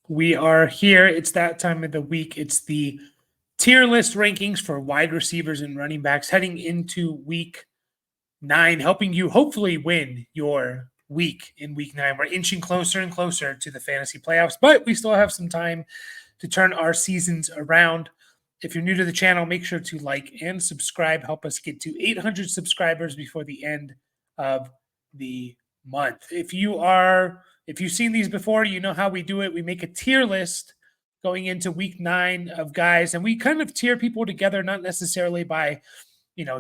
We are here. It's that time of the week. It's the tier list rankings for wide receivers and running backs heading into week 9, helping you hopefully win your week in week 9. We're inching closer and closer to the fantasy playoffs, but we still have some time to turn our seasons around. If you're new to the channel, make sure to like and subscribe. Help us get to 800 subscribers before the end of the month. If you've seen these before, you know how we do it. We make a tier list going into week 9 of guys, and we kind of tier people together, not necessarily by,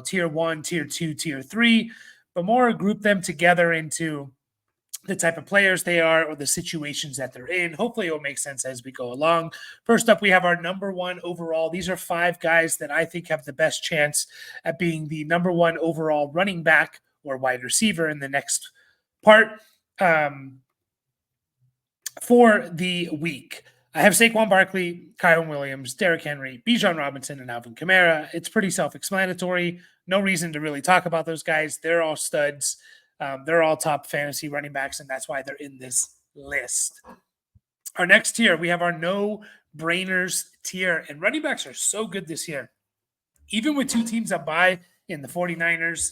tier 1, tier 2, tier 3, but more group them together into the type of players they are or the situations that they're in. Hopefully it will make sense as we go along. First up, we have our number 1 overall. These are 5 guys that I think have the best chance at being the number 1 overall running back or wide receiver in the next part for the week. I have Saquon Barkley, Kyron Williams, Derrick Henry, Bijan Robinson, and Alvin Kamara. It's pretty self-explanatory. No reason to really talk about those guys. They're all studs. They're all top fantasy running backs, and that's why they're in this list. Our next tier, we have our no-brainers tier, and running backs are so good this year. Even with 2 teams on bye in the 49ers,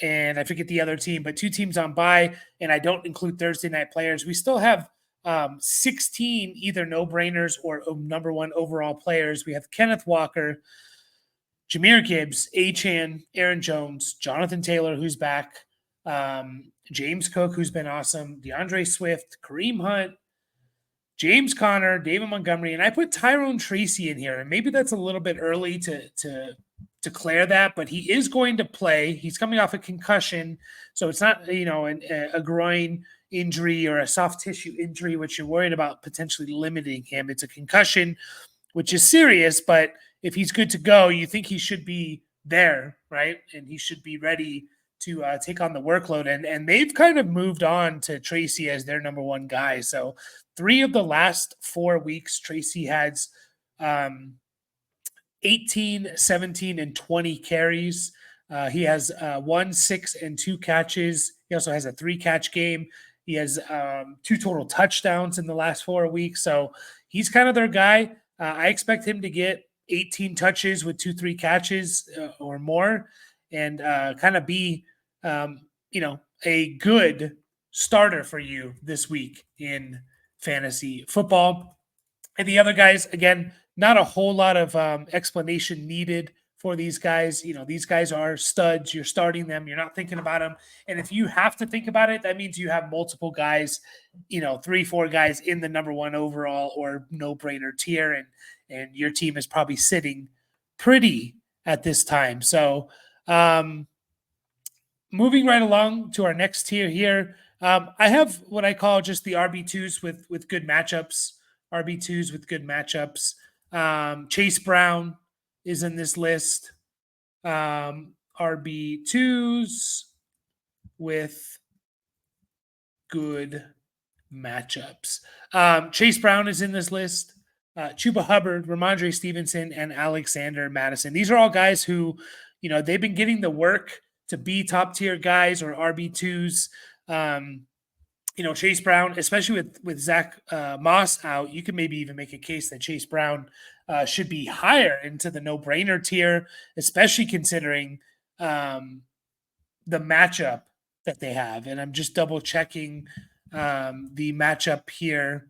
and I forget the other team, but 2 teams on bye, and I don't include Thursday night players, we still have 16 either no-brainers or number 1 overall players. We have Kenneth Walker, Jahmyr Gibbs, Achane, Aaron Jones, Jonathan Taylor, who's back, James Cook, who's been awesome, DeAndre Swift, Kareem Hunt, James Conner, David Montgomery, and I put Tyrone Tracy in here. And maybe that's a little bit early to declare that, but he is going to play. He's coming off a concussion, so it's not a groin injury or a soft tissue injury, which you're worried about potentially limiting him. It's a concussion, which is serious, but if he's good to go, you think he should be there, right? And he should be ready to take on the workload. And they've kind of moved on to Tracy as their number 1 guy. So 3 of the last 4 weeks, Tracy has 18, 17, and 20 carries. He has 1, 6, and 2 catches. He also has a 3-catch game. He has 2 total touchdowns in the last 4 weeks. So he's kind of their guy. I expect him to get 18 touches with 2, 3 catches or more, and kind of be, a good starter for you this week in fantasy football. And the other guys, again, not a whole lot of explanation needed for these guys. These guys are studs. You're starting them. You're not thinking about them. And if you have to think about it, that means you have multiple guys, 3, 4 guys in the number 1 overall or no-brainer tier, and your team is probably sitting pretty at this time. So moving right along to our next tier here, I have what I call just the RB2s with good matchups. RB2s with good matchups. Chase Brown is in this list. RB2s with good matchups. Chase Brown is in this list. Chuba Hubbard, Ramondre Stevenson, and Alexander Madison. These are all guys who, they've been getting the work to be top tier guys or RB2s. Chase Brown, especially with Zach Moss out, you can maybe even make a case that Chase Brown should be higher into the no-brainer tier, especially considering the matchup that they have. And I'm just double checking the matchup here.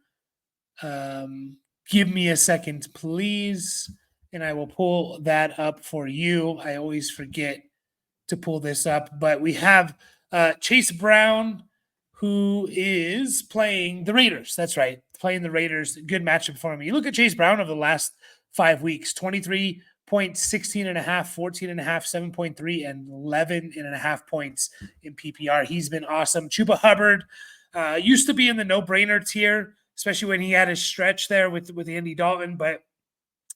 Give me a second, please, and I will pull that up for you. I always forget to pull this up, but we have Chase Brown, who is playing the Raiders. That's right, playing the Raiders. Good matchup for me. You look at Chase Brown over the last 5 weeks, 23 points, 16.5, 14.5, 7.3, and 11.5 points in PPR. He's been awesome. Chuba Hubbard used to be in the no-brainer tier, especially when he had his stretch there with Andy Dalton, but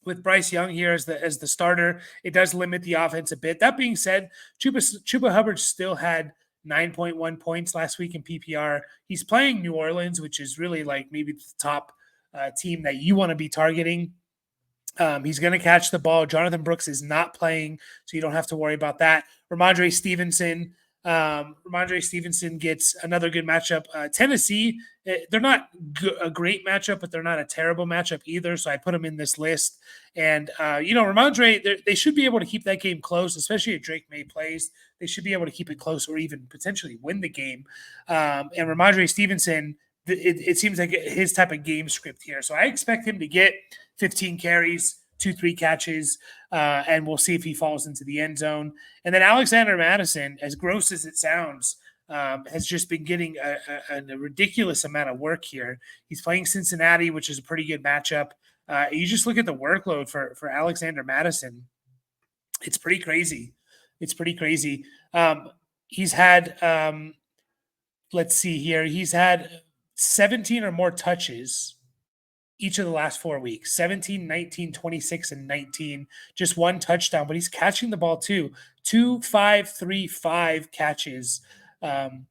with Bryce Young here as the starter, it does limit the offense a bit. That being said, Chuba Hubbard still had 9.1 points last week in PPR. He's playing New Orleans, which is really like maybe the top team that you want to be targeting. He's going to catch the ball. Jonathan Brooks is not playing, so you don't have to worry about that. Ramondre Stevenson Ramondre Stevenson gets another good matchup. Tennessee, they're not a great matchup, but they're not a terrible matchup either. So I put them in this list. And, Ramondre, they should be able to keep that game close, especially if Drake May plays. They should be able to keep it close or even potentially win the game. And Ramondre Stevenson, it seems like his type of game script here. So I expect him to get 15 carries, 2-3 catches, and we'll see if he falls into the end zone. And then Alexander Madison, as gross as it sounds, has just been getting a ridiculous amount of work here. He's playing Cincinnati, which is a pretty good matchup. You just look at the workload for Alexander Madison. It's pretty crazy. He's had, let's see here. He's had 17 or more touches each of the last 4 weeks, 17, 19, 26, and 19, just one touchdown, but he's catching the ball too. 2, 5, 3, 5 catches going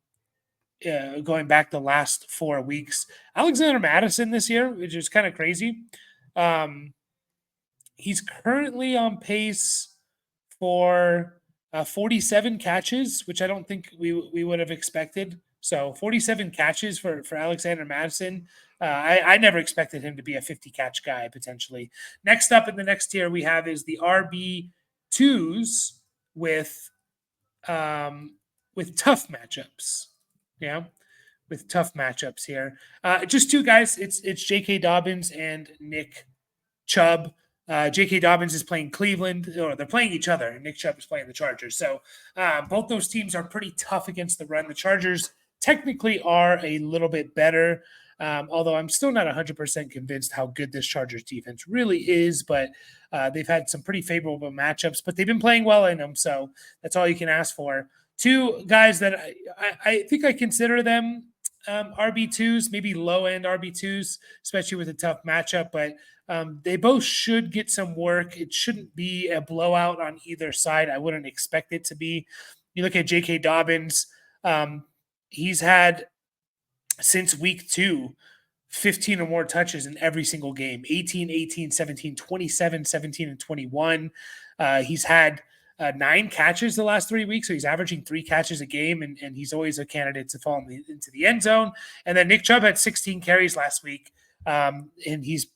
back the last 4 weeks. Alexander Madison this year, which is kind of crazy. He's currently on pace for 47 catches, which I don't think we would have expected. So 47 catches for Alexander Madison. I never expected him to be a 50 catch guy potentially. Next up in the next tier we have is the RB2s with tough matchups. Yeah, with tough matchups here. Just two guys. It's J.K. Dobbins and Nick Chubb. J.K. Dobbins is playing Cleveland, or they're playing each other, and Nick Chubb is playing the Chargers. So both those teams are pretty tough against the run. The Chargers technically are a little bit better, although I'm still not 100% convinced how good this Chargers defense really is, but they've had some pretty favorable matchups, but they've been playing well in them, so that's all you can ask for. Two guys that I think I consider them RB2s, maybe low-end RB2s, especially with a tough matchup, but they both should get some work. It shouldn't be a blowout on either side. I wouldn't expect it to be. You look at J.K. Dobbins, he's had, since week 2, 15 or more touches in every single game, 18, 18, 17, 27, 17, and 21. He's had 9 catches the last 3 weeks, so he's averaging 3 catches a game, and he's always a candidate to fall into the end zone. And then Nick Chubb had 16 carries last week, and he's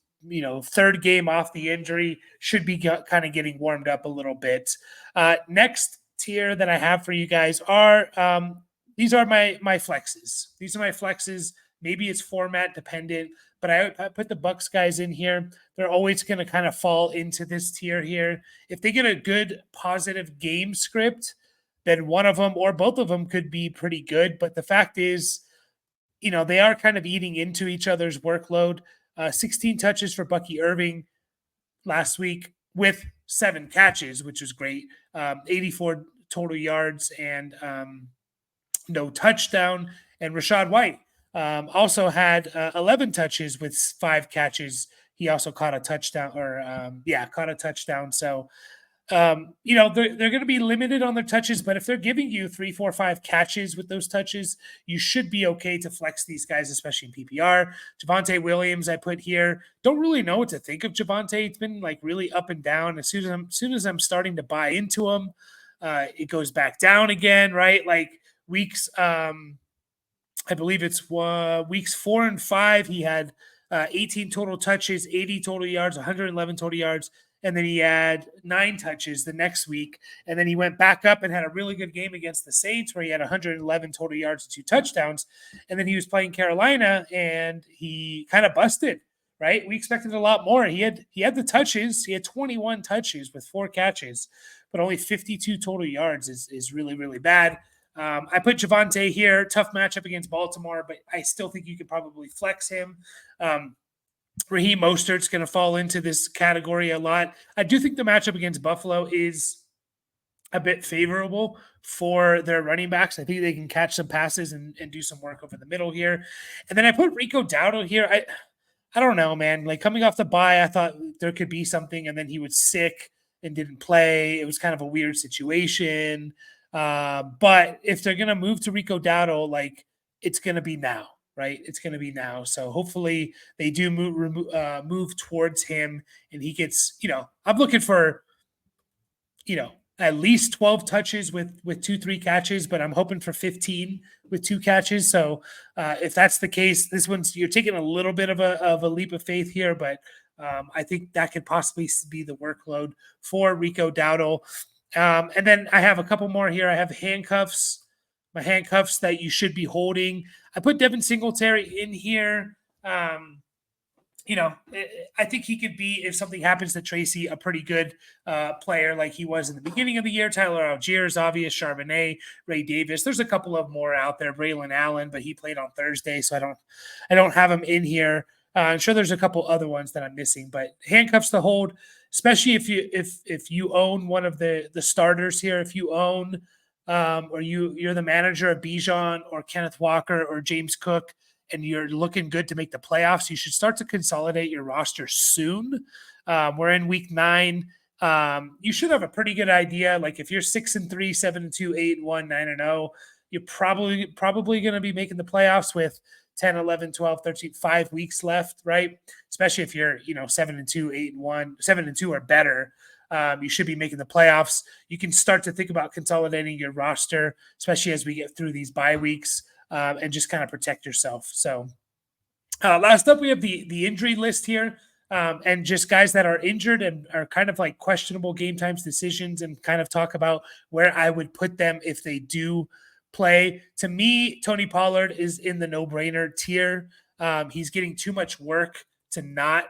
third game off the injury, should be kind of getting warmed up a little bit. Next tier that I have for you guys are these are my flexes. These are my flexes. Maybe it's format dependent, but I put the Bucks guys in here. They're always going to kind of fall into this tier here. If they get a good positive game script, then one of them or both of them could be pretty good. But the fact is, they are kind of eating into each other's workload. 16 touches for Bucky Irving last week with 7 catches, which is great. 84 total yards and no touchdown. And Rachaad White also had 11 touches with 5 catches. He also caught a touchdown, caught a touchdown. So, they're going to be limited on their touches, but if they're giving you 3, 4, 5 catches with those touches, you should be okay to flex these guys, especially in PPR. Javonte Williams, I put here. Don't really know what to think of Javonte. It's been like really up and down. As soon as I'm starting to buy into him, it goes back down again, right? Like weeks, I believe it's weeks 4 and 5. He had 18 total touches, 80 total yards, 111 total yards. And then he had 9 touches the next week. And then he went back up and had a really good game against the Saints where he had 111 total yards and 2 touchdowns. And then he was playing Carolina and he kind of busted, right? We expected a lot more. He had the touches. He had 21 touches with 4 catches, but only 52 total yards is really, really bad. I put Javonte here. Tough matchup against Baltimore, but I still think you could probably flex him. Raheem Mostert's going to fall into this category a lot. I do think the matchup against Buffalo is a bit favorable for their running backs. I think they can catch some passes and do some work over the middle here. And then I put Rico Dowdle here. I don't know, man. Like coming off the bye, I thought there could be something, and then he was sick and didn't play. It was kind of a weird situation. But if they're going to move to Rico Dowdle, like it's going to be now. Right, it's going to be now. So hopefully they do move towards him, and he gets. I'm looking for, at least 12 touches with 2-3 catches, but I'm hoping for 15 with 2 catches. So if that's the case, this one's you're taking a little bit of a leap of faith here, but I think that could possibly be the workload for Rico Dowdle. And then I have a couple more here. I have handcuffs, my handcuffs that you should be holding. I put Devin Singletary in here. I think he could be, if something happens to Tracy, a pretty good player like he was in the beginning of the year. Tyler Algier is obvious, Charbonnet, Ray Davis. There's a couple of more out there. Braylon Allen, but he played on Thursday, so I don't have him in here. I'm sure there's a couple other ones that I'm missing, but handcuffs to hold, especially if you own one of the starters here. If you own or you're the manager of Bijan or Kenneth Walker or James Cook, and you're looking good to make the playoffs, you should start to consolidate your roster soon. We're in week 9. You should have a pretty good idea. Like if you're 6-3, 7-2, 8-1, 9-0, you're probably going to be making the playoffs with 10, 11, 12, 13, 5 weeks left, right? Especially if you're, 7-2, 8-1, 7-2 or better. You should be making the playoffs. You can start to think about consolidating your roster, especially as we get through these bye weeks. And just kind of protect yourself. So last up, we have the injury list here, and just guys that are injured and are kind of like questionable game times decisions, and kind of talk about where I would put them if they do play. To me, Tony Pollard is in the no-brainer tier. He's getting too much work to not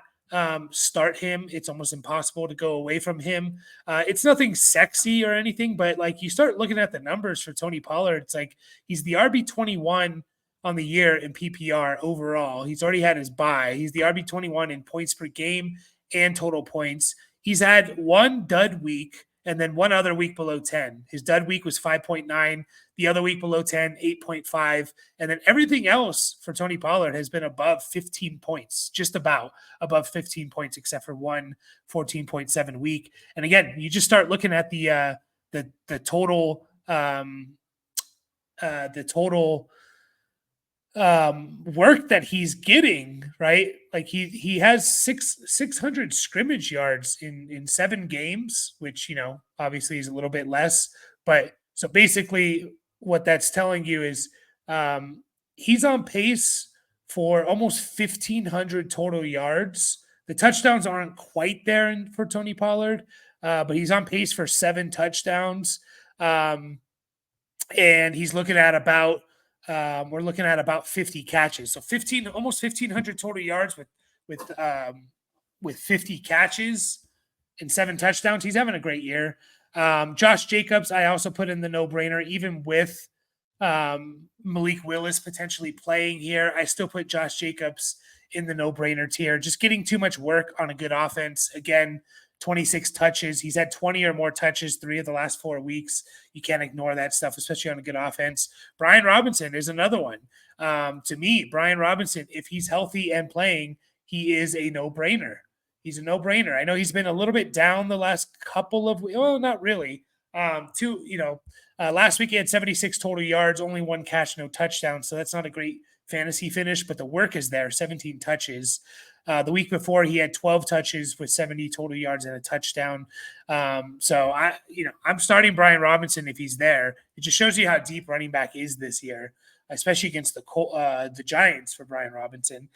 start him. It's almost impossible to go away from him. It's nothing sexy or anything, but like you start looking at the numbers for Tony Pollard, it's like he's the RB21 on the year in PPR overall. He's already had his bye. He's the RB21 in points per game and total points. He's had one dud week and then one other week below 10. His dud week was 5.9. The other week below 10, 8.5. And then everything else for Tony Pollard has been above 15 points, just about above 15 points, except for one 14.7 week. And again, you just start looking at the total work that he's getting, right? Like he has 600 scrimmage yards in 7 games, which, obviously is a little bit less, but so basically what that's telling you is he's on pace for almost 1,500 total yards. The touchdowns aren't quite there for Tony Pollard, but he's on pace for 7 touchdowns. And he's looking at about we're looking at about 50 catches. So almost 1,500 total yards with 50 catches and 7 touchdowns. He's having a great year. Josh Jacobs, I also put in the no-brainer, even with Malik Willis potentially playing here. I still put Josh Jacobs in the no-brainer tier. Just getting too much work on a good offense. Again, 26 touches. He's had 20 or more touches 3 of the last 4 weeks. You can't ignore that stuff, especially on a good offense. Brian Robinson is another one. To me, Brian Robinson, if he's healthy and playing, he is a no-brainer. He's a no-brainer. I know he's been a little bit down the last couple of weeks. Well, not really. Last week he had 76 total yards, only 1 catch, no touchdown. So that's not a great fantasy finish, but the work is there, 17 touches. The week before he had 12 touches with 70 total yards and a touchdown. So I'm starting Brian Robinson if he's there. It just shows you how deep running back is this year, especially against the Giants for Brian Robinson.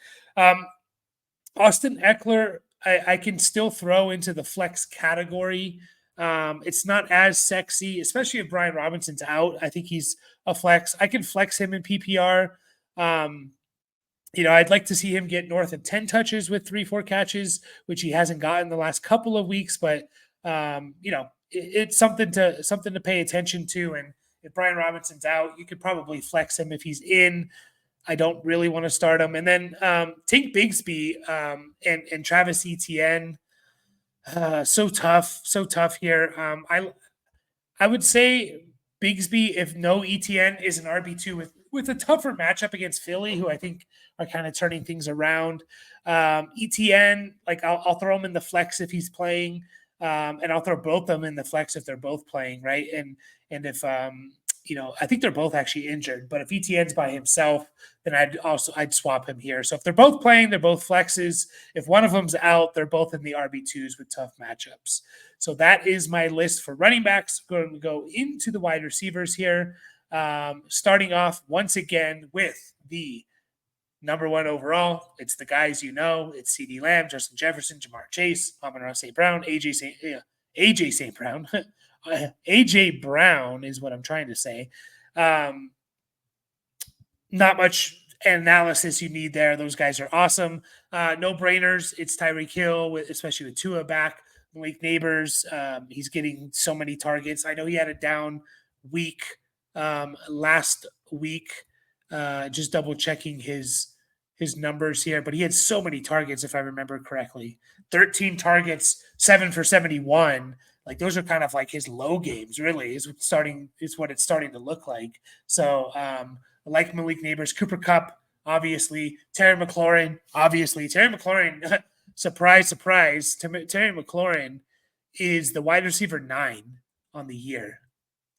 Austin Eckler, I can still throw into the flex category. It's not as sexy, especially if Brian Robinson's out. I think he's a flex. I can flex him in PPR. I'd like to see him get north of 10 touches with 3-4 catches, which he hasn't gotten the last couple of weeks, but it's something to pay attention to. And if Brian Robinson's out, you could probably flex him. If he's in, I don't really want to start him. And then Tank Bigsby and Travis Etienne. So tough here. I would say Bigsby, if no ETN, is an RB2 with a tougher matchup against Philly, who I think are kind of turning things around. ETN, like I'll throw him in the flex if he's playing, and I'll throw both of them in the flex if they're both playing, right? And if I think they're both actually injured, but if ETN's by himself, then I'd swap him here. So if they're both playing, they're both flexes. If one of them's out, they're both in the RB2s with tough matchups. So that is my list for running backs. Going to go into the wide receivers here. Starting off once again with the number one overall. It's the guys It's CeeDee Lamb, Justin Jefferson, Jamar Chase, Amon-Ra St. Brown, AJ St. Brown. AJ Brown is what I'm trying to say. Not much analysis you need there. Those guys are awesome. No brainers. It's Tyreek Hill, especially with Tua back. Malik Neighbors, he's getting so many targets. I know he had a down week last week. Just double checking his numbers here, but he had so many targets, if I remember correctly. 13 targets, 7 for 71. Like those are kind of like his low games, really, is what it's starting to look like. So I like Malik Neighbors, Cooper Kupp, obviously, Terry McLaurin, surprise, surprise. Terry McLaurin is the wide receiver 9 on the year.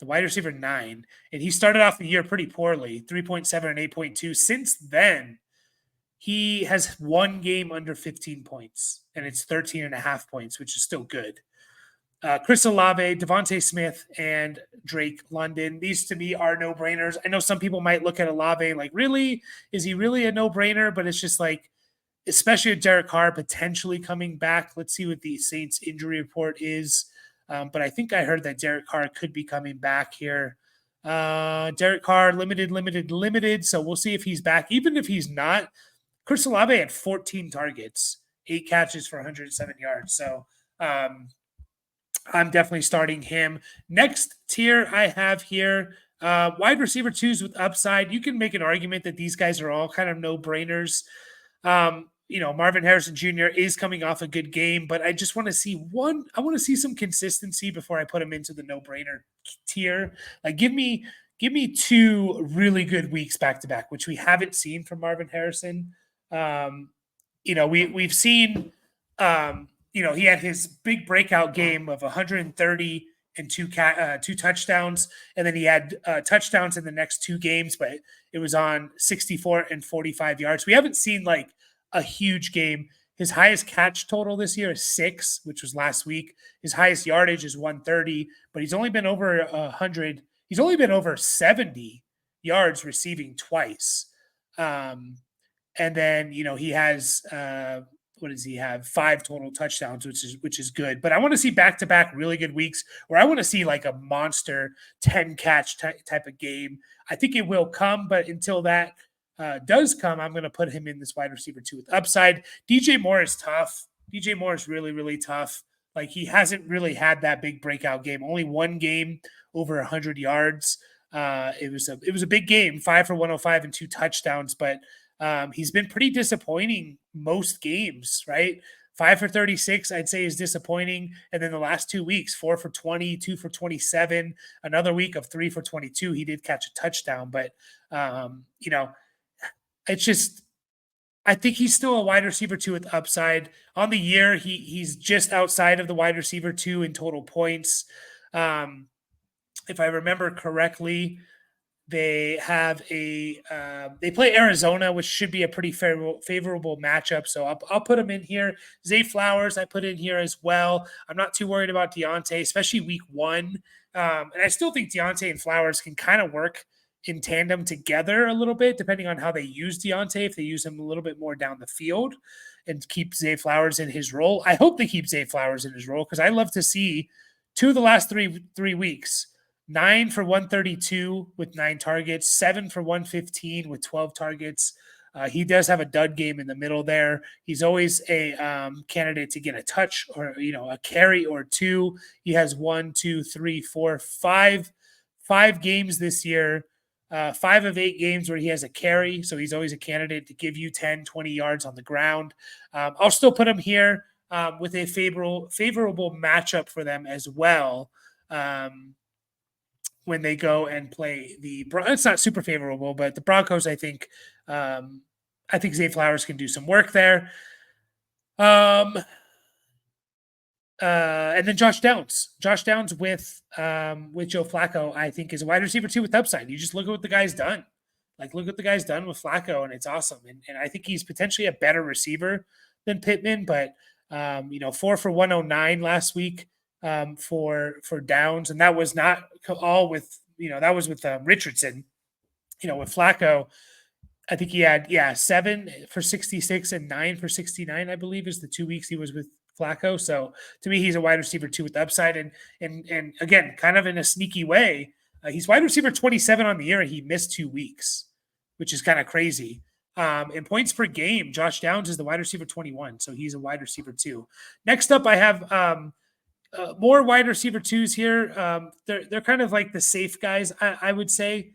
The wide receiver 9. And he started off the year pretty poorly, 3.7 and 8.2. Since then, he has one game under 15 points, and it's 13.5 points, which is still good. Chris Olave, Devontae Smith, and Drake London. These to me are no-brainers. I know some people might look at Olave like, really? Is he really a no-brainer? But it's just like, especially with Derek Carr potentially coming back. Let's see what the Saints injury report is. But I think I heard that Derek Carr could be coming back here. Derek Carr, limited. So we'll see if he's back. Even if he's not, Chris Olave had 14 targets, 8 catches for 107 yards. So I'm definitely starting him. Next tier I have here, wide receiver 2s with upside. You can make an argument that these guys are all kind of no-brainers. Marvin Harrison Jr. is coming off a good game, but I just want to see I want to see some consistency before I put him into the no-brainer tier. Like give me 2 really good weeks back to back, which we haven't seen from Marvin Harrison. We've seen, he had his big breakout game of 130 and 2 touchdowns, and then he had touchdowns in the next 2 games, but it was on 64 and 45 yards. We haven't seen like a huge game. His highest catch total this year is 6, which was last week. His highest yardage is 130, but he's only been over 100. He's only been over 70 yards receiving twice. And then, he has, what does he have? 5 total touchdowns, which is good. But I want to see back-to-back really good weeks where I want to see like a monster 10-catch type of game. I think it will come, but until that does come, I'm going to put him in this wide receiver 2 with upside. DJ Moore is tough. DJ Moore is really, really tough. Like he hasn't really had that big breakout game. Only one game over 100 yards. It was a big game, 5 for 105 and 2 touchdowns, but he's been pretty disappointing most games, right? 5 for 36, I'd say, is disappointing. And then the last 2 weeks, 4 for 20, 2 for 27, another week of 3 for 22. He did catch a touchdown, but, it's just, I think he's still a wide receiver 2 with upside. On the year, he's just outside of the wide receiver 2 in total points. If I remember correctly, they have they play Arizona, which should be a pretty favorable matchup. So I'll put him in here. Zay Flowers, I put in here as well. I'm not too worried about Deontay, especially week 1. And I still think Deontay and Flowers can kind of work in tandem together a little bit, depending on how they use Deontay. If they use him a little bit more down the field and keep Zay Flowers in his role. I hope they keep Zay Flowers in his role because I love to see 2 of the last three weeks. 9 for 132 with 9 targets, 7 for 115 with 12 targets. He does have a dud game in the middle there. He's always a candidate to get a touch or, a carry or 2. He has 5 games this year, 5 of 8 games where he has a carry. So he's always a candidate to give you 10, 20 yards on the ground. I'll still put him here with a favorable matchup for them as well. When they go and play it's not super favorable, but the Broncos, I think Zay Flowers can do some work there. And then Josh Downs. Josh Downs with Joe Flacco, I think, is a wide receiver too with upside. You just look at what the guy's done. Like, look what the guy's done with Flacco, and it's awesome. And I think he's potentially a better receiver than Pittman, but 4 for 109 last week for Downs, and that was not all with that was with Richardson. With Flacco, I think he had 7 for 66 and 9 for 69, I believe, is the 2 weeks he was with Flacco. So to me, he's a wide receiver too with upside, and again, kind of in a sneaky way, he's wide receiver 27 on the year, and he missed 2 weeks, which is kind of crazy. In points per game, Josh Downs is the wide receiver 21, so he's a wide receiver too. Next up, I have more wide receiver twos here. They're kind of like the safe guys, I would say.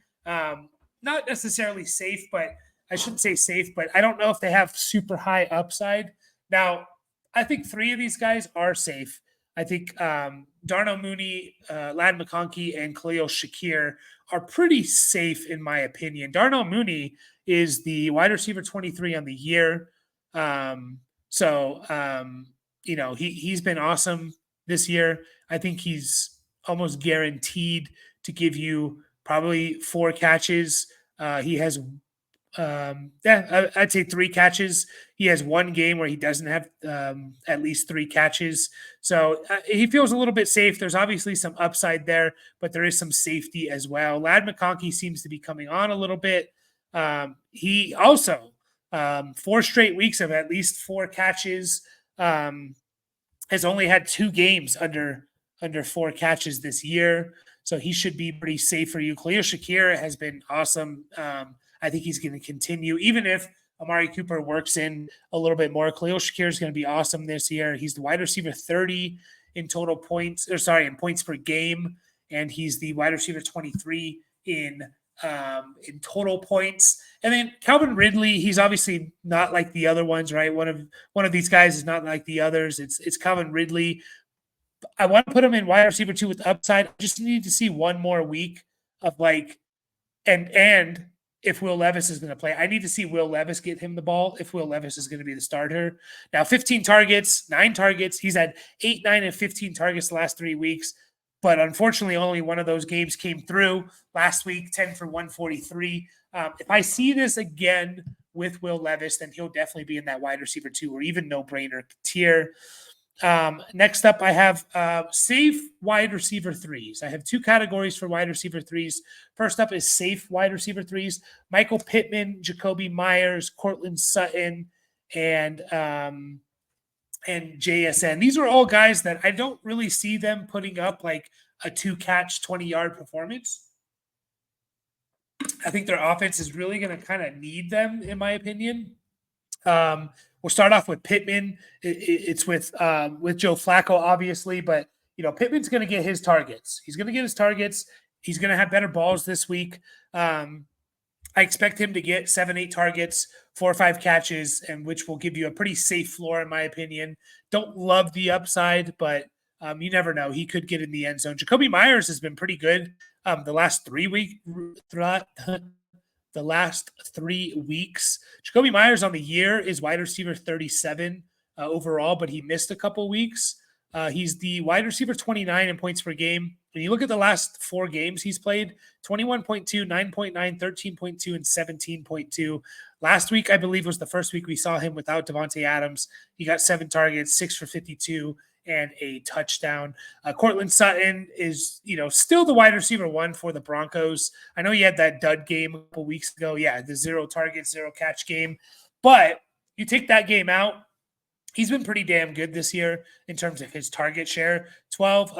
Not necessarily safe, but I shouldn't say safe, but I don't know if they have super high upside. Now, I think 3 of these guys are safe. I think Darnell Mooney, Ladd McConkey, and Khalil Shakir are pretty safe in my opinion. Darnell Mooney is the wide receiver 23 on the year. He's been awesome this year. I think he's almost guaranteed to give you probably 4 catches. He has I'd say 3 catches. He has 1 game where he doesn't have at least 3 catches. So he feels a little bit safe. There's obviously some upside there, but there is some safety as well. Ladd McConkey seems to be coming on a little bit. He also 4 straight weeks of at least 4 catches. Has only had 2 games under 4 catches this year. So he should be pretty safe for you. Khalil Shakir has been awesome. I think he's going to continue, even if Amari Cooper works in a little bit more. Khalil Shakir is going to be awesome this year. He's the wide receiver 30 in total points, in points per game, and he's the wide receiver 23 in total points. And then Calvin Ridley, he's obviously not like the other ones, right? One of these guys is not like the others. It's Calvin Ridley. I want to put him in wide receiver 2 with upside. I just need to see one more week of and if Will Levis is going to play, I need to see Will Levis get him the ball if Will Levis is going to be the starter. Now, 15 targets, 9 targets. He's had 8, 9, and 15 targets the last 3 weeks. But unfortunately, only one of those games came through last week, 10 for 143. If I see this again with Will Levis, then he'll definitely be in that wide receiver 2 or even no-brainer tier. Next up, I have safe wide receiver 3s. I have 2 categories for wide receiver 3s. First up is safe wide receiver 3s. Michael Pittman, Jacoby Myers, Cortland Sutton, and JSN. These are all guys that I don't really see them putting up like a 2-catch, 20-yard performance. I think their offense is really going to kind of need them, in my opinion. We'll start off with Pittman. It's with Joe Flacco, obviously, but Pittman's going to get his targets. He's going to get his targets. He's going to have better balls this week. I expect him to get 7, 8 targets, 4 or 5 catches, and which will give you a pretty safe floor, in my opinion. Don't love the upside, but you never know. He could get in the end zone. Jacoby Myers has been pretty good the last 3 weeks. Jacoby Myers on the year is wide receiver 37 overall, but he missed a couple weeks. He's the wide receiver 29 in points per game. When you look at the last 4 games he's played, 21.2, 9.9, 13.2, and 17.2. Last week, I believe, was the first week we saw him without Devontae Adams. He got 7 targets, 6 for 52, and a touchdown. Cortland Sutton is, still the wide receiver 1 for the Broncos. I know he had that dud game a couple weeks ago. Yeah, the 0 target, 0 catch game. But you take that game out, he's been pretty damn good this year in terms of his target share. 12,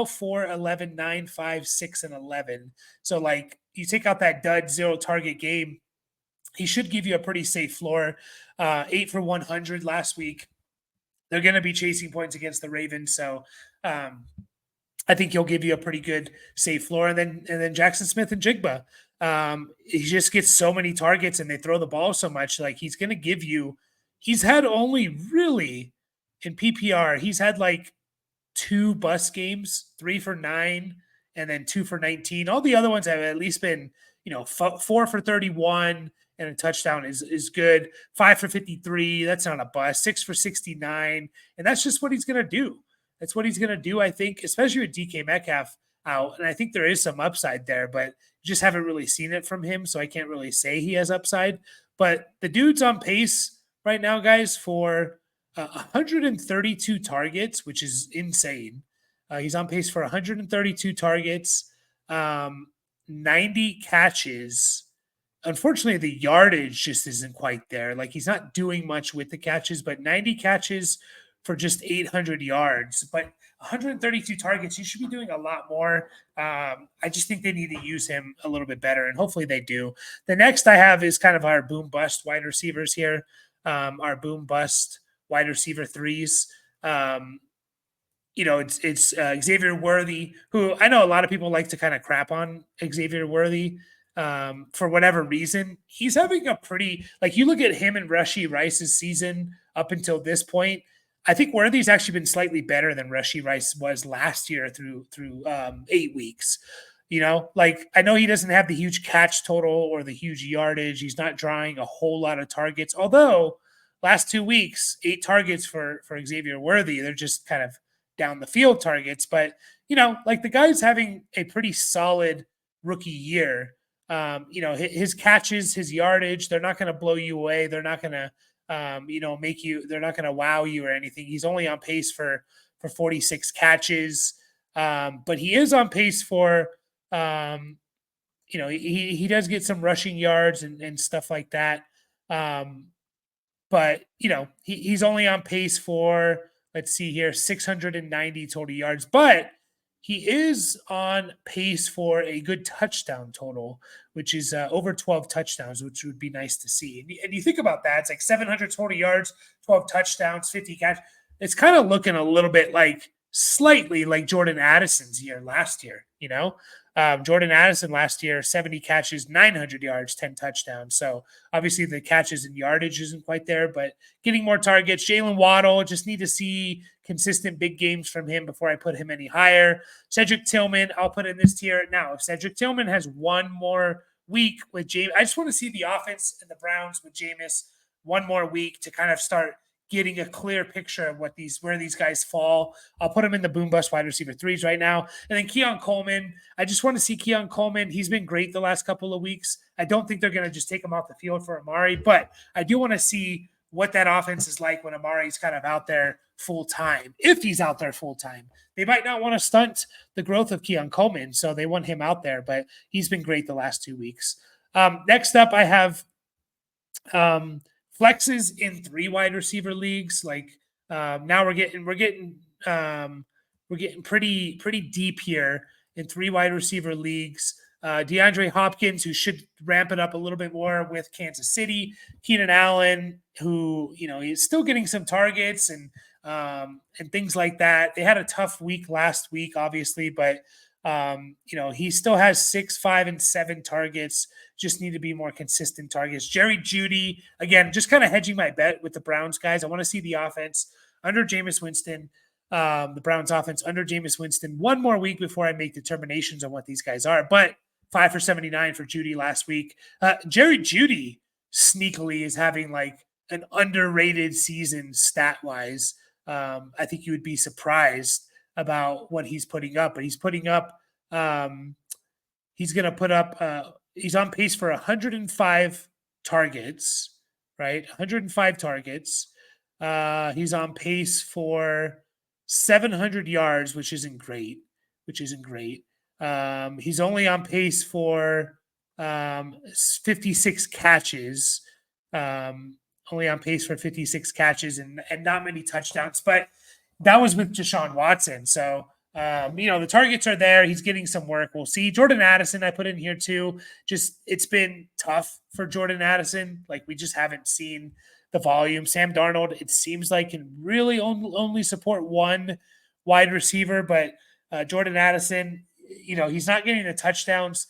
4, 11, 9, 5, 6, and 11. So, you take out that dud 0 target game, he should give you a pretty safe floor. 8 for 100 last week. They're going to be chasing points against the Ravens, so I think he'll give you a pretty good safe floor. And then Jackson Smith and Jigba, he just gets so many targets and they throw the ball so much. He's going to give you. He's had only really in PPR. He's had 2 bust games, 3 for 9, and then 2 for 19. All the other ones have at least been 4 for 31. And a touchdown is good. 5 for 53, that's not a bust. 6 for 69, and that's just what he's going to do. That's what he's going to do, I think, especially with DK Metcalf out. And I think there is some upside there, but just haven't really seen it from him. So I can't really say he has upside. But the dude's on pace right now, guys, for 132 targets, which is insane. He's on pace for 132 targets, 90 catches. Unfortunately, the yardage just isn't quite there. Like, he's not doing much with the catches, but 90 catches for just 800 yards. But 132 targets, you should be doing a lot more. I just think they need to use him a little bit better, and hopefully they do. The next I have is kind of our boom bust wide receivers here, our boom bust wide receiver threes. It's Xavier Worthy, who I know a lot of people like to kind of crap on Xavier Worthy for whatever reason. He's having a pretty, like, you look at him and Rashee Rice's season up until this point. I think Worthy's actually been slightly better than Rashee Rice was last year through 8 weeks. Like, I know he doesn't have the huge catch total or the huge yardage. He's not drawing a whole lot of targets, although last 2 weeks, 8 targets for Xavier Worthy. They're just kind of down the field targets, but like, the guy's having a pretty solid rookie year. His catches, his yardage, they're not going to blow you away. They're not going to, they're not going to wow you or anything. He's only on pace for 46 catches. But he is on pace for, he does get some rushing yards and stuff like that. But he's only on pace for, let's see here, 690 total yards, but he is on pace for a good touchdown total, which is over 12 touchdowns, which would be nice to see. And you think about that, it's like 700 total yards, 12 touchdowns, 50 catch. It's kind of looking a little bit like, slightly like Jordan Addison's year last year. Jordan Addison last year, 70 catches, 900 yards, 10 touchdowns. So obviously the catches and yardage isn't quite there, but getting more targets. Jalen Waddle, just need to see consistent big games from him before I put him any higher. Cedric Tillman, I'll put in this tier. Now, if Cedric Tillman has one more week with Jameis, I just want to see the offense and the Browns with Jameis one more week to kind of start getting a clear picture of where these guys fall. I'll put him in the boom bust wide receiver threes right now. And then Keon Coleman, I just want to see Keon Coleman. He's been great the last couple of weeks. I don't think they're going to just take him off the field for Amari, but I do want to see what that offense is like when Amari's kind of out there full time. If he's out there full time, they might not want to stunt the growth of Keon Coleman, so they want him out there, but he's been great the last 2 weeks. Next up, I have flexes in 3 wide receiver leagues. Like, now we're getting pretty deep here in 3 wide receiver leagues. DeAndre Hopkins, who should ramp it up a little bit more with Kansas City. Keenan Allen, who he's still getting some targets and things like that. They had a tough week last week, obviously, but he still has 6, 5, and 7 targets. Just need to be more consistent targets. Jerry Jeudy, again, just kind of hedging my bet with the Browns guys. I want to see the offense under Jameis Winston, the Browns offense under Jameis Winston one more week before I make determinations on what these guys are. But 5 for 79 for Jeudy last week. Jerry Jeudy sneakily is having like an underrated season stat-wise. I think you would be surprised about what he's putting up, but he's putting up, he's on pace for 105 targets, right? 105 targets. He's on pace for 700 yards, which isn't great. He's only on pace for 56 catches, only on pace for 56 catches and not many touchdowns, but that was with Deshaun Watson. So, the targets are there. He's getting some work. We'll see. Jordan Addison, I put in here too. Just, it's been tough for Jordan Addison. Like, we just haven't seen the volume. Sam Darnold, it seems like, can really only support one wide receiver, but Jordan Addison, he's not getting the touchdowns.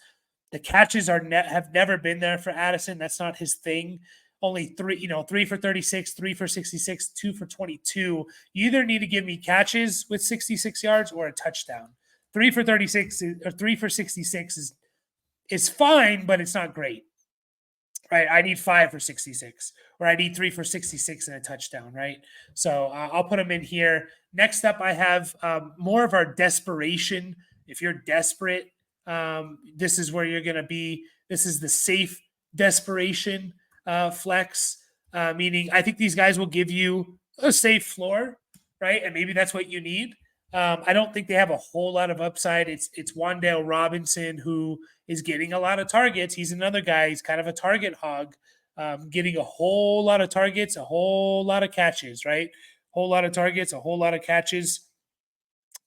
The catches have never been there for Addison. That's not his thing. Only 3 for 36, 3 for 66, 2 for 22. You either need to give me catches with 66 yards or a touchdown. 3 for 36 or 3 for 66 is fine, but it's not great. right? I need 5 for 66, or I need 3 for 66 and a touchdown, right? So I'll put him in here. Next up, I have more of our desperation. If you're desperate, this is where you're going to be. This is the safe desperation flex, meaning I think these guys will give you a safe floor, right? And maybe that's what you need. I don't think they have a whole lot of upside. It's Wan'Dale Robinson who is getting a lot of targets. He's another guy. He's kind of a target hog, getting a whole lot of targets, a whole lot of catches, right? Whole lot of targets, a whole lot of catches,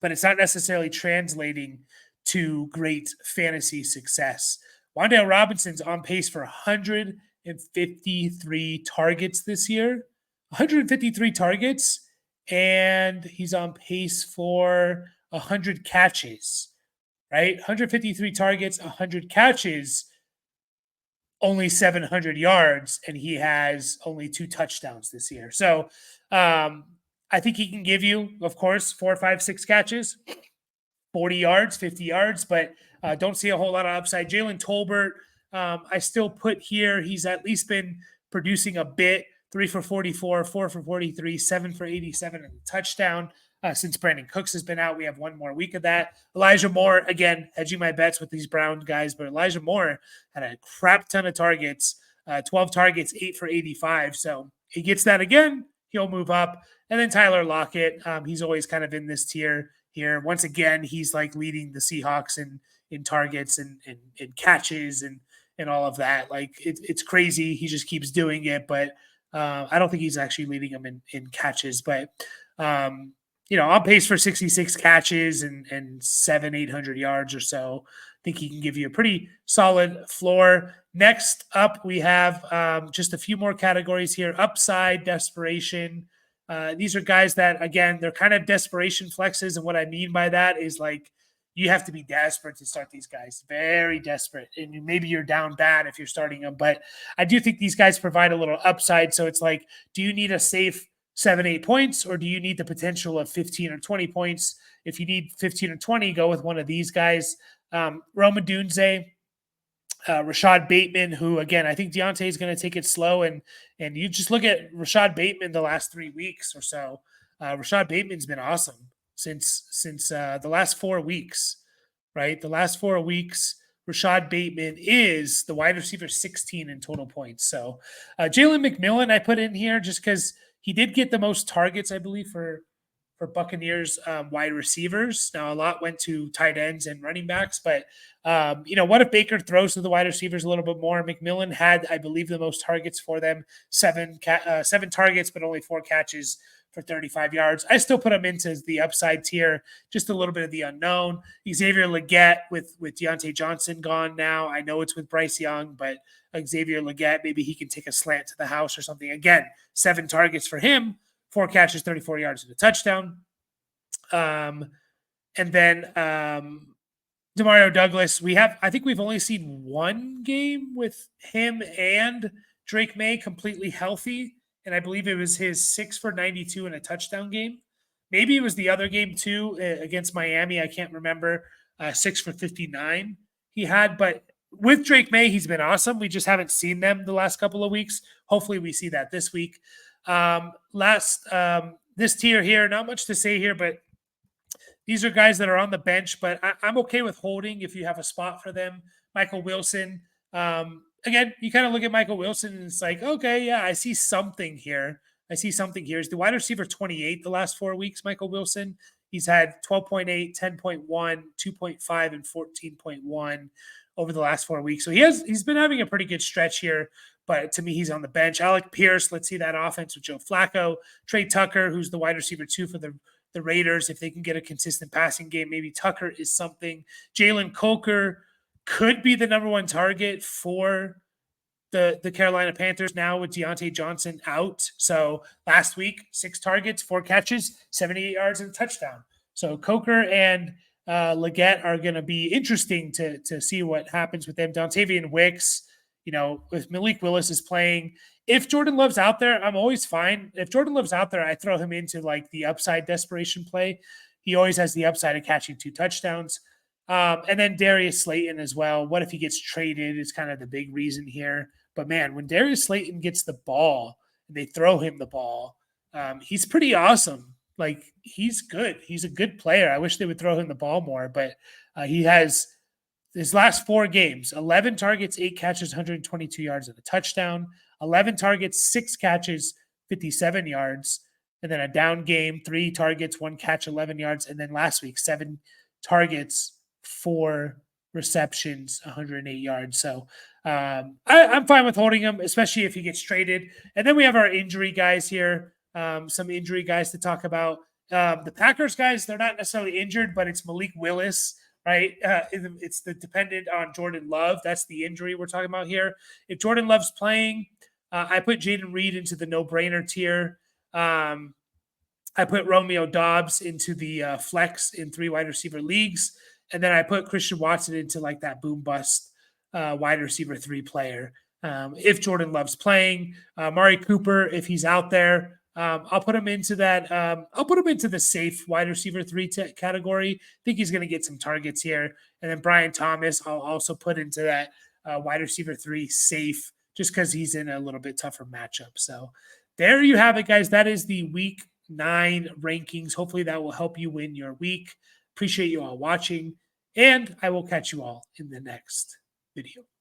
but it's not necessarily translating to great fantasy success. Wan'Dale Robinson's on pace for 153 targets this year. 153 targets, and he's on pace for 100 catches, right? 153 targets, 100 catches, only 700 yards, and he has only 2 touchdowns this year. So I think he can give you, of course, 4, 5, 6 catches, 40 yards, 50 yards, but don't see a whole lot of upside. Jalen Tolbert, I still put here. He's at least been producing a bit. 3 for 44, 4 for 43, 7 for 87, and a touchdown. Since Brandon Cooks has been out, we have one more week of that. Elijah Moore, again, hedging my bets with these Brown guys, but Elijah Moore had a crap ton of targets, 12 targets, 8 for 85. So he gets that again, he'll move up. And then Tyler Lockett, he's always kind of in this tier here. Once again, he's like leading the Seahawks in targets and catches and all of that. Like it's crazy. He just keeps doing it, but I don't think he's actually leading them in catches. But on pace for 66 catches and 700-800 yards or so. I think he can give you a pretty solid floor. Next up, we have just a few more categories here. Upside, desperation. These are guys that, again, they're kind of desperation flexes. And what I mean by that is like you have to be desperate to start these guys, very desperate. And maybe you're down bad if you're starting them. But I do think these guys provide a little upside. So it's like, do you need a safe 7-8 points, or do you need the potential of 15 or 20 points? If you need 15 or 20, go with one of these guys. Rome Odunze, Rashad Bateman, who, again, I think Deontay is going to take it slow. And you just look at Rashad Bateman the last 3 weeks or so. Rashad Bateman's been awesome since the last 4 weeks, right? The last 4 weeks, Rashad Bateman is the wide receiver 16 in total points. So Jalen McMillan I put in here just because he did get the most targets, I believe, for Buccaneers wide receivers. Now, a lot went to tight ends and running backs, but what if Baker throws to the wide receivers a little bit more? McMillan had, I believe, the most targets for them, 7 targets, but only 4 catches for 35 yards. I still put him into the upside tier, just a little bit of the unknown. Xavier Legette with Deontay Johnson gone now. I know it's with Bryce Young, but Xavier Legette, maybe he can take a slant to the house or something. Again, 7 targets for him, 4 catches, 34 yards, and a touchdown. And then Demario Douglas, I think we've only seen 1 game with him and Drake May completely healthy. And I believe it was his 6 for 92 and a touchdown game. Maybe it was the other game too against Miami. I can't remember. 6 for 59 he had. But with Drake May, he's been awesome. We just haven't seen them the last couple of weeks. Hopefully we see that this week. This tier here, not much to say here, but these are guys that are on the bench, but I'm okay with holding if you have a spot for them. Michael Wilson. Again, you kind of look at Michael Wilson and it's like, okay, yeah, I see something here. He's the wide receiver 28 the last 4 weeks, Michael Wilson. He's had 12.8, 10.1, 2.5, and 14.1 over the last 4 weeks. So he's been having a pretty good stretch here, but to me, he's on the bench. Alec Pierce, let's see that offense with Joe Flacco. Trey Tucker, who's the wide receiver 2 for the Raiders. If they can get a consistent passing game, maybe Tucker is something. Jalen Coker could be the number 1 target for the Carolina Panthers now with Deontay Johnson out. So last week, 6 targets, 4 catches, 78 yards, and a touchdown. So Coker and Legette are going to be interesting to see what happens with them. Dontavian Wicks, if Malik Willis is playing, if Jordan Love's out there, I'm always fine. If Jordan Love's out there, I throw him into like the upside desperation play. He always has the upside of catching 2 touchdowns. And then Darius Slayton as well. What if he gets traded is kind of the big reason here. But man, when Darius Slayton gets the ball and they throw him the ball, he's pretty awesome. Like, he's good. He's a good player. I wish they would throw him the ball more, but he has his last 4 games, 11 targets, 8 catches, 122 yards and a touchdown, 11 targets, 6 catches, 57 yards, and then a down game, 3 targets, 1 catch, 11 yards, and then last week, 7 targets, 4 receptions, 108 yards. So I'm fine with holding him, especially if he gets traded. And then we have our injury guys here, some injury guys to talk about. The Packers guys, they're not necessarily injured, but it's Malik Willis, right? It's the dependent on Jordan Love. That's the injury we're talking about here. If Jordan Love's playing, I put Jaden Reed into the no-brainer tier. I put Romeo Doubs into the flex in 3 wide receiver leagues. And then I put Christian Watson into like that boom bust wide receiver 3 player. If Jordan Love's playing, Amari Cooper, if he's out there, I'll put him into that. I'll put him into the safe wide receiver 3 category. I think he's going to get some targets here. And then Brian Thomas, I'll also put into that wide receiver 3 safe, just because he's in a little bit tougher matchup. So there you have it, guys. That is the week 9 rankings. Hopefully that will help you win your week. Appreciate you all watching, and I will catch you all in the next video.